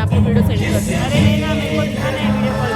मैं आपको video send करती हूँ। अरे नहीं ना, मेरे को दिखाना है वीडियो कॉल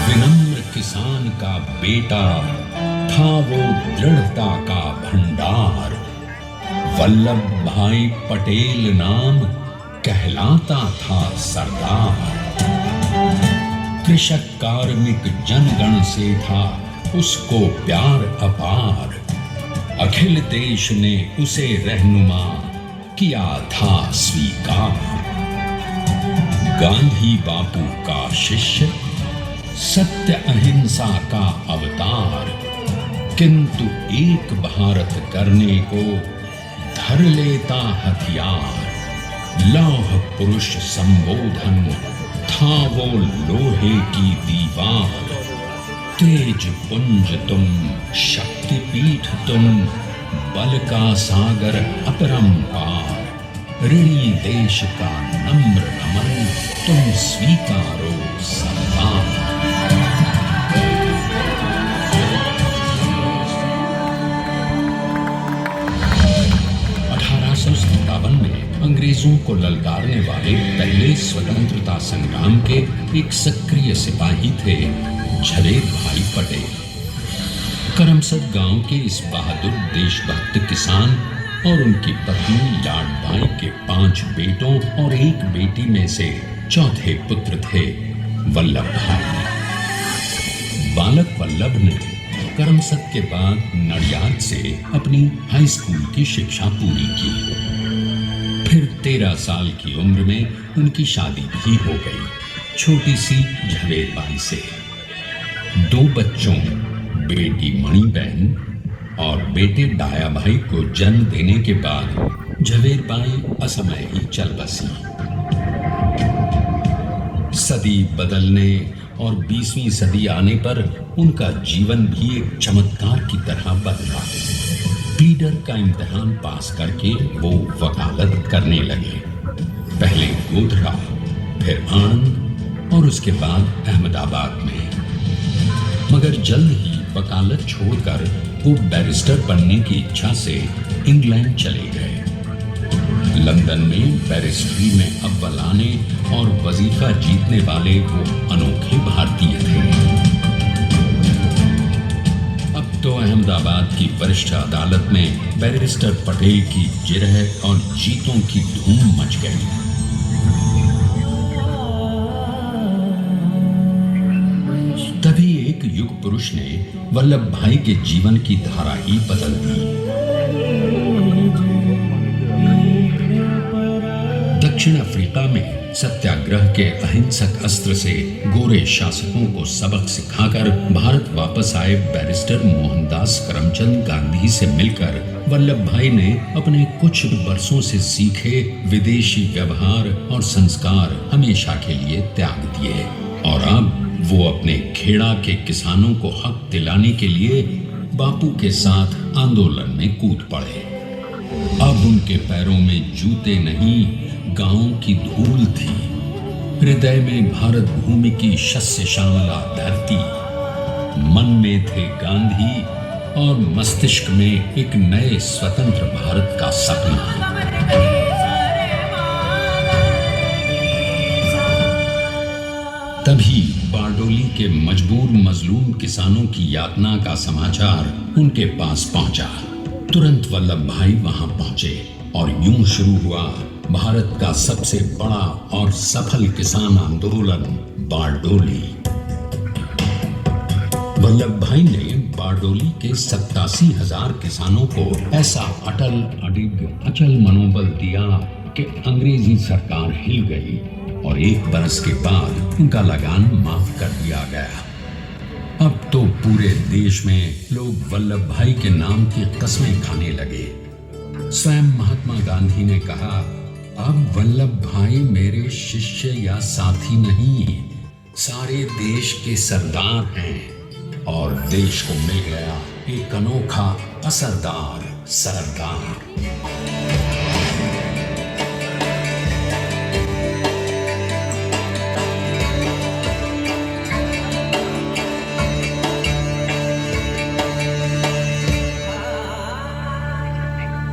विनम्र किसान का बेटा था वो दृढ़ता का भंडार। वल्लभ भाई पटेल नाम कहलाता था सरदार। कृषक कार्मिक जनगण से था उसको प्यार अपार। अखिल देश ने उसे रहनुमा किया था स्वीकार। गांधी बापू का शिष्य, सत्य अहिंसा का अवतार, किंतु एक भारत करने को धर लेता हथियार। लौह पुरुष संबोधन था वो लोहे की दीवार। तेज पुंज तुम, शक्तिपीठ तुम, बल का सागर अपरंपार। ऋणी देश का नम्र नमन तुम स्वीकारो सरदार। 1857 में अंग्रेजों को ललकारने वाले पहले स्वतंत्रता संग्राम के एक सक्रिय सिपाही थे झवेर भाई पटेल। करमसद गांव के इस बहादुर देशभक्त किसान और उनकी पत्नी लाडबाई के 5 बेटों और 1 बेटी में से चौथे पुत्र थे वल्लभ भाई। बालक वल्लभ ने करमसद के बाद नडियाद से अपनी हाई स्कूल की शिक्षा पूरी की। फिर 13 साल की उम्र में उनकी शादी भी हो गई छोटी सी झवेर बाई से। 2 बच्चों, बेटी मणिबहन और बेटे डाया भाई को जन्म देने के बाद झवेर बाई असमय ही चल बसी। सदी बदलने और 20वीं सदी आने पर उनका जीवन भी एक चमत्कार की तरह बदला। प्लीडर का इम्तिहान पास करके वो वकालत करने लगे। पहले गोधरा, फिर आणंद और उसके बाद अहमदाबाद में। मगर जल्द ही वकालत छोड़कर वो बैरिस्टर बनने की इच्छा से इंग्लैंड चले गए। लंदन में बैरिस्ट्री में अव्वल आने और वजीफा जीतने वाले वो अनोखे भारतीय थे। अब तो अहमदाबाद की वरिष्ठ अदालत में बैरिस्टर पटेल की जिरह और जीतों की धूम मच गई। तभी एक युग पुरुष ने वल्लभ भाई के जीवन की धारा ही बदल दी। दक्षिण अफ्रीका में सत्याग्रह के अहिंसक अस्त्र से गोरे शासकों को सबक सिखाकर भारत वापस आए बैरिस्टर मोहनदास करमचंद गांधी से मिलकर वल्लभ भाई ने अपने कुछ वर्षों से सीखे विदेशी व्यवहार और संस्कार हमेशा के लिए त्याग दिए और अब वो अपने खेड़ा के किसानों को हक दिलाने के लिए बापू के साथ आंदोलन में कूद पड़े। अब उनके पैरों में जूते नहीं, गांव की धूल थी। हृदय में भारत भूमि की शस्य श्यामला धरती, मन में थे गांधी और मस्तिष्क में एक नए स्वतंत्र भारत का सपना। तभी बारडोली के मजबूर मजलूम किसानों की यातना का समाचार उनके पास पहुंचा। तुरंत वल्लभ भाई वहां पहुंचे और यूं शुरू हुआ भारत का सबसे बड़ा और सफल किसान आंदोलन बारडोली। वल्लभ भाई ने बारडोली के 87,000 किसानों को ऐसा अटल अडिग अचल मनोबल दिया कि अंग्रेजी सरकार हिल गई और 1 बरस के बाद उनका लगान माफ कर दिया गया। अब तो पूरे देश में लोग वल्लभ भाई के नाम की कस्में खाने लगे। स्वयं महात्मा गांधी ने कहा, अब वल्लभ भाई मेरे शिष्य या साथी नहीं, सारे देश के सरदार हैं और देश को मिल गया एक अनोखा असरदार सरदार।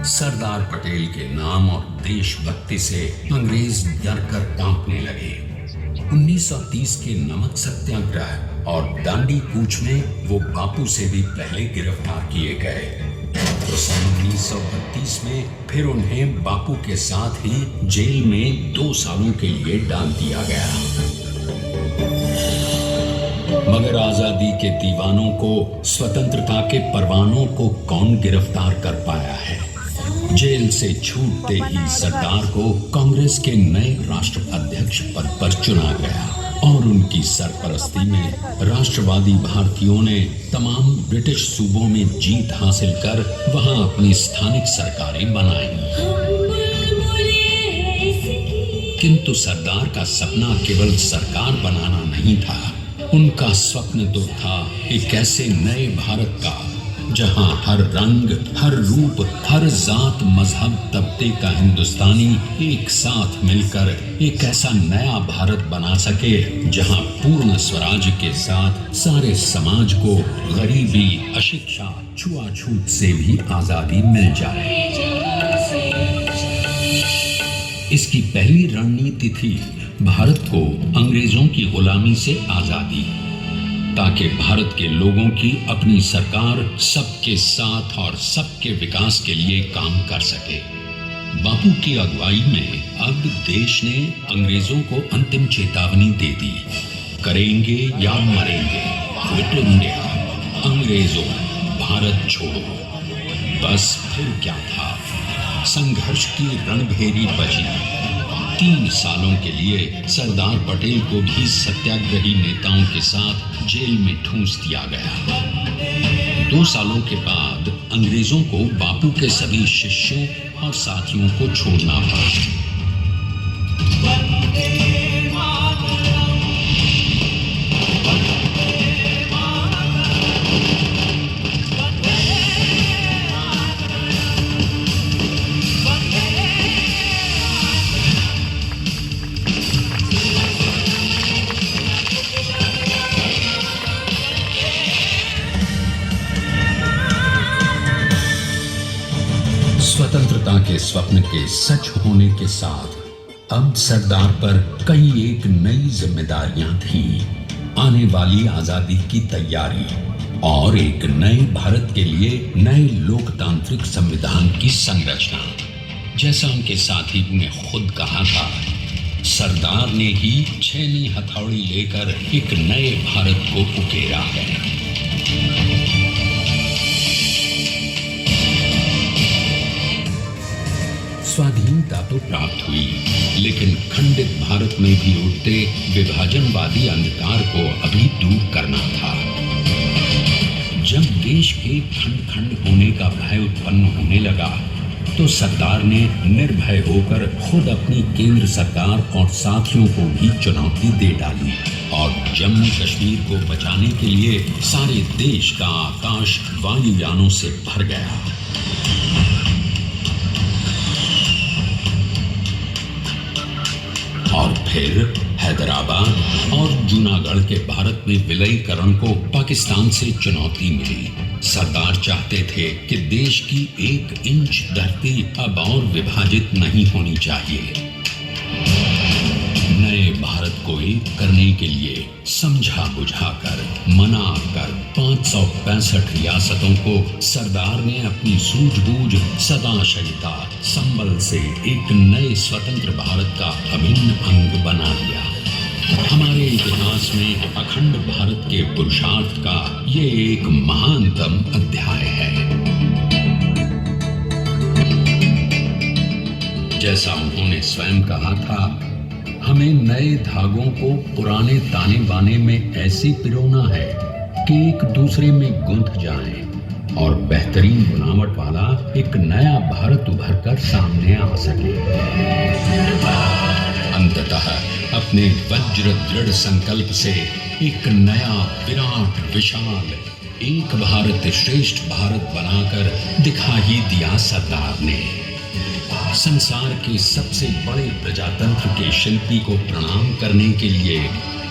सरदार पटेल के नाम और देशभक्ति से अंग्रेज डर कर कांपने लगे। 1930 के नमक सत्याग्रह और दांडी कूच में वो बापू से भी पहले गिरफ्तार किए गए। तो सन 1932 में फिर उन्हें बापू के साथ ही जेल में 2 सालों के लिए डाल दिया गया। मगर आजादी के दीवानों को, स्वतंत्रता के परवानों को कौन गिरफ्तार कर पाया है। जेल से छूटते ही सरदार को कांग्रेस के नए राष्ट्र अध्यक्ष पद पर चुना गया और उनकी सरपरस्ती में राष्ट्रवादी भारतीयों ने तमाम ब्रिटिश सूबों में जीत हासिल कर वहां अपनी स्थानिक सरकारें बनाई। किंतु सरदार का सपना केवल सरकार बनाना नहीं था, उनका स्वप्न तो था एक ऐसे नए भारत का जहां हर रंग, हर रूप, हर जात, मजहब, तबके का हिंदुस्तानी एक साथ मिलकर एक ऐसा नया भारत बना सके जहां पूर्ण स्वराज के साथ सारे समाज को गरीबी, अशिक्षा, छुआछूत से भी आजादी मिल जाए। इसकी पहली रणनीति थी भारत को अंग्रेजों की गुलामी से आजादी, ताकि भारत के लोगों की अपनी सरकार सबके साथ और सबके विकास के लिए काम कर सके। बापू की अगुवाई में अब देश ने अंग्रेजों को अंतिम चेतावनी दे दी, करेंगे या मरेंगे, क्विट इंडिया, अंग्रेजों भारत छोड़ो। बस फिर क्या था, संघर्ष की रणभेरी बजी। 3 सालों के लिए सरदार पटेल को भी सत्याग्रही नेताओं के साथ जेल में ठूंस दिया गया। 2 सालों के बाद अंग्रेजों को बापू के सभी शिष्यों और साथियों को छोड़ना पड़ा। स्वतंत्रता के स्वप्न के सच होने के साथ अब सरदार पर कई एक नई जिम्मेदारियां थीं। आने वाली आजादी की तैयारी और एक नए भारत के लिए नए लोकतांत्रिक संविधान की संरचना। जैसा उनके साथी ने खुद कहा था, सरदार ने ही छेनी हथौड़ी लेकर एक नए भारत को उकेरा है। स्वाधीनता तो प्राप्त हुई, लेकिन खंडित भारत में भी उठते विभाजनवादी अंधकार को अभी दूर करना था। जब देश के खंड खंड होने का भय उत्पन्न होने लगा, तो सरदार ने निर्भय होकर खुद अपनी केंद्र सरकार और साथियों को भी चुनौती दे डाली और जम्मू कश्मीर को बचाने के लिए सारे देश का आकाश वायुयानों से भर गया। और फिर हैदराबाद और जूनागढ़ के भारत में विलयीकरण को पाकिस्तान से चुनौती मिली। सरदार चाहते थे कि देश की 1 इंच धरती अब और विभाजित नहीं होनी चाहिए। नए भारत को एक करने के लिए समझा बुझाकर मना कर 565 रियासतों को सरदार ने अपनी सूझबूझ सदाशयता संबल से एक नए स्वतंत्र भारत का अभिन्न अंग बना लिया। हमारे इतिहास में अखंड भारत के पुरुषार्थ का ये एक महानतम अध्याय है। जैसा उन्होंने स्वयं कहा था, हमें नए धागों को पुराने ताने बाने में ऐसे पिरोना है कि एक दूसरे में गुंथ जाएं और बेहतरीन बनावट वाला एक नया भारत उभर कर सामने आ सके। अंततः अपने वज्र दृढ़ संकल्प से एक नया विराट विशाल एक भारत श्रेष्ठ भारत बनाकर दिखा ही दिया सरदार ने। संसार के सबसे बड़े प्रजातंत्र के शिल्पी को प्रणाम करने के लिए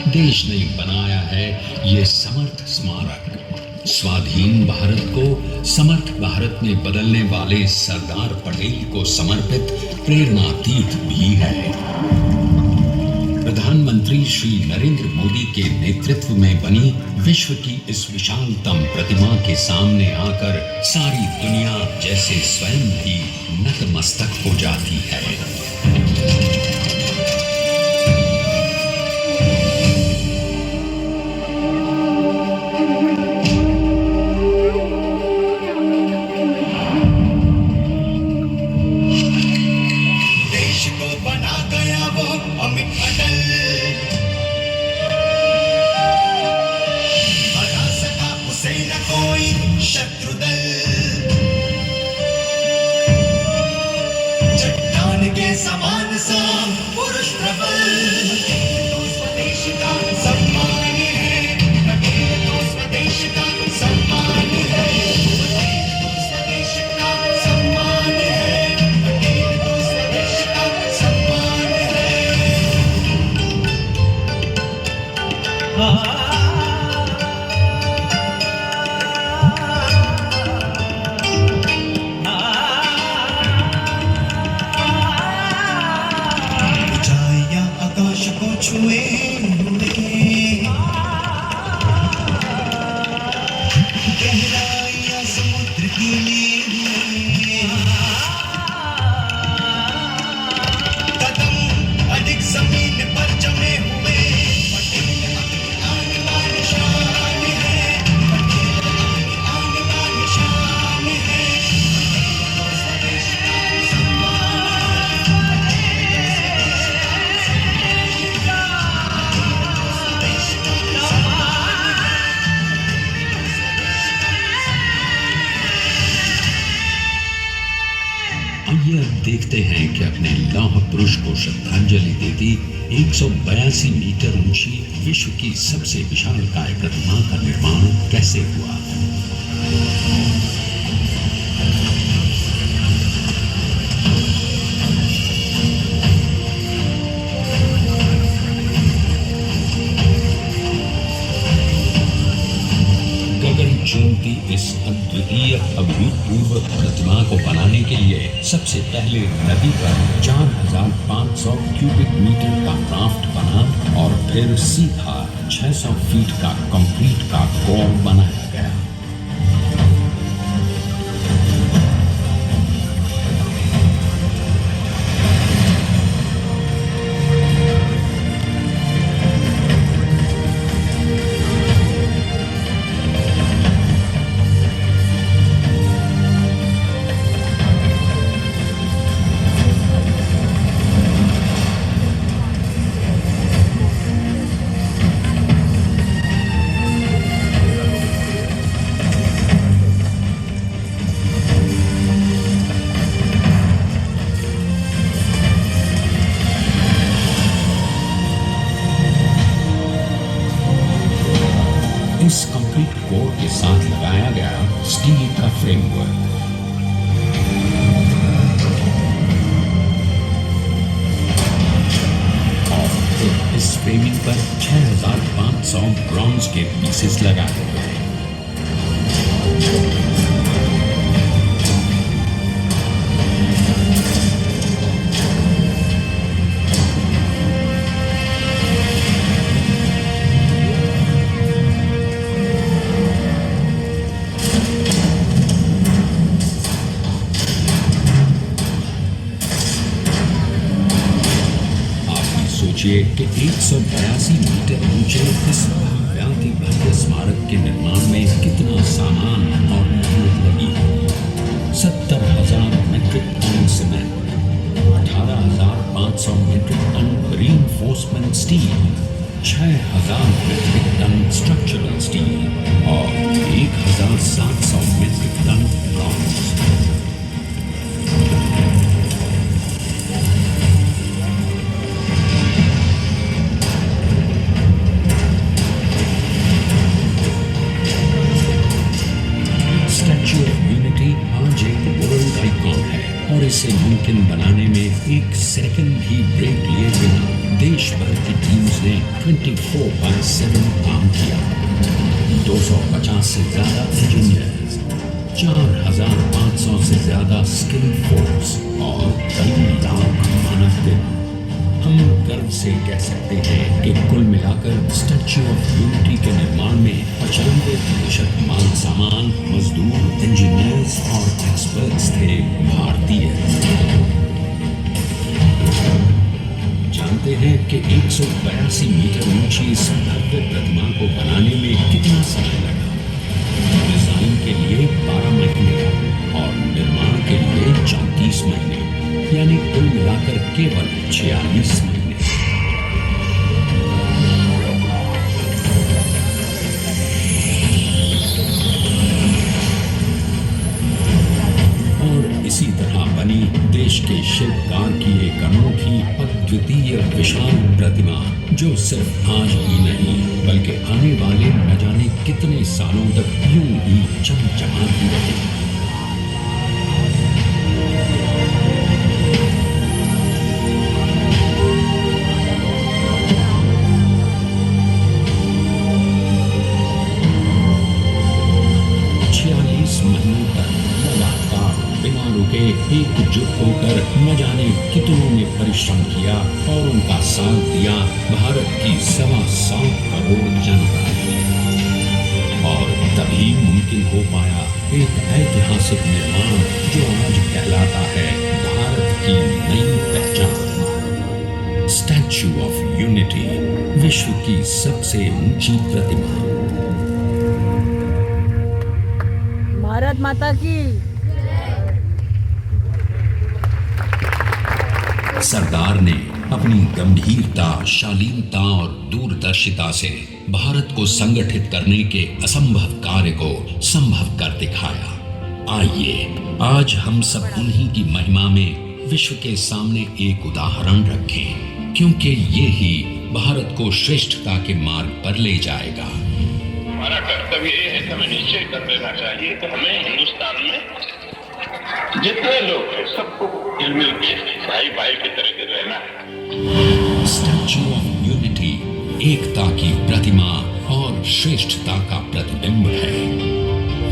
देश ने बनाया है ये समर्थ स्मारक। स्वाधीन भारत को समर्थ भारत में बदलने वाले सरदार पटेल को समर्पित प्रेरणा तीर्थ भी है। प्रधानमंत्री श्री नरेंद्र मोदी के नेतृत्व में बनी विश्व की इस विशालतम प्रतिमा के सामने आकर सारी दुनिया जैसे स्वयं भी नतमस्तक हो जाती है। देखते हैं कि अपने लौह पुरुष को श्रद्धांजलि देती 182 मीटर ऊंची विश्व की सबसे विशालकाय प्रतिमा का निर्माण कैसे हुआ। चुनती इस अद्वितीय अभूतपूर्व प्रतिमा को बनाने के लिए सबसे पहले नदी पर 4500 क्यूबिक मीटर का राफ्ट बना और फिर सीधा 600 फीट का कंक्रीट का कोर बनाया गया। इस कंक्रीट कोर के साथ लगाया गया स्टील का फ्रेमवर्क। इस फ्रेमिंग पर 6500 ब्रॉन्ज के पीसेस लगाए गए। सोचिए कि 182 मीटर ऊंचे इस भव्याति भव्य स्मारक के निर्माण में कितना सामान और मेहनत लगी है। 70,000 metric ton cement, 18,500 metric ton reinforcement steel, 6,000 metric ton structural steel और 1,700 मीट्रिक टन ब्रॉन्ज। और इसे मुमकिन बनाने में एक सेकंड भी ब्रेक लिए बिना देश भर की टीम्स ने 24/7 काम किया। 250 से ज्यादा इंजीनियर्स, 4,500 से ज्यादा स्किल फोर्स और कई लाख मानव दिन। हम गर्व से कह सकते हैं कि कुल मिलाकर स्टैच्यू ऑफ यूनिटी के निर्माण में 95% माल सामान, मजदूर, इंजीनियर्स और एक्सपर्ट्स थे भारतीय। जानते हैं कि 182 मीटर ऊंची इस भव्य प्रतिमा को बनाने में कितना समय लगा? डिजाइन के लिए 12 महीने और निर्माण के लिए 34 महीने, यानी कुल मिलाकर केवल 46 महीने। और इसी तरह बनी देश के शिल्पकार की एक अनोखी अद्वितीय विशाल प्रतिमा, जो सिर्फ आज ही नहीं बल्कि आने वाले न जाने कितने सालों तक यूं ही चमचमाती रहेगी। एकजुट होकर न जाने कितनों ने परिश्रम किया और उनका साथ दिया भारत की 125 करोड़ जनता ने। और तभी मुमकिन हो पाया एक ऐतिहासिक निर्माण जो आज कहलाता है भारत की नई पहचान। स्टैच्यू ऑफ यूनिटी, विश्व की सबसे ऊंची प्रतिमा। भारत माता की। सरदार ने अपनी गंभीरता, शालीनता और दूरदर्शिता से भारत को संगठित करने के असंभव कार्य को संभव कर दिखाया। आइए आज हम सब उन्हीं की महिमा में विश्व के सामने एक उदाहरण रखें, क्योंकि ये ही भारत को श्रेष्ठता के मार्ग पर ले जाएगा। हमारा कर्तव्य ये है कि हमें निश्चय कर लेना चाहिए कि हमें हिंदुस्तान में जितने लोग हैं सबको मिल के भाई भाई की तरह रहना है। स्टैच्यू ऑफ यूनिटी एकता की प्रतिमा और श्रेष्ठता का प्रतिबिंब है।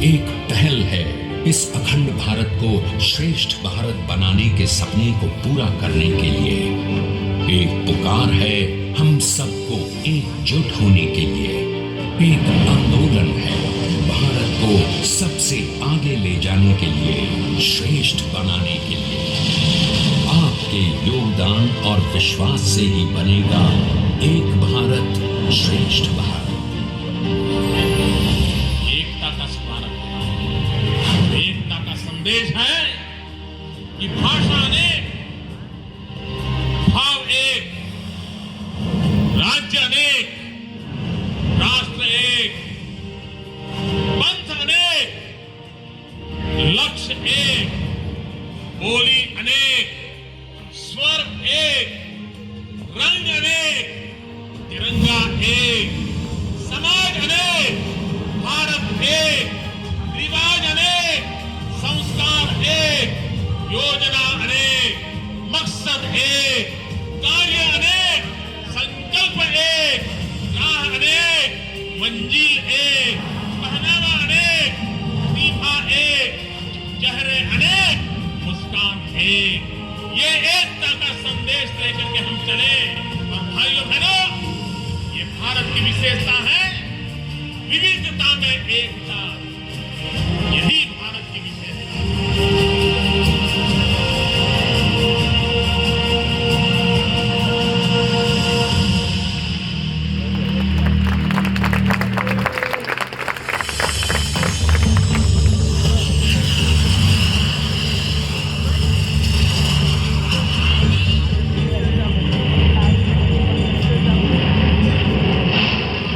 एक पहल है इस अखंड भारत को श्रेष्ठ भारत बनाने के सपने को पूरा करने के लिए। एक पुकार है हम सबको एकजुट होने के लिए। एक आंदोलन है भारत को सबसे आगे ले जाने के लिए, श्रेष्ठ बनाने के लिए। आपके योगदान और विश्वास से ही बनेगा एक भारत श्रेष्ठ भारत। एकता का स्मारक, एकता का संदेश है कि भाषा अनेक, भाव एक, राज्य अनेक, राष्ट्र एक, पंथ अनेक, लक्ष्य एक, बोली अनेक, स्वर एक, रंग अनेक, तिरंगा एक, समाज अनेक, संदेश लेकर के हम चले। और भाइयों बहनों, ये भारत की विशेषता है, विविधता में एकता। यही भारत की विशेषता है।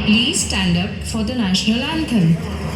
Please stand up for the national anthem.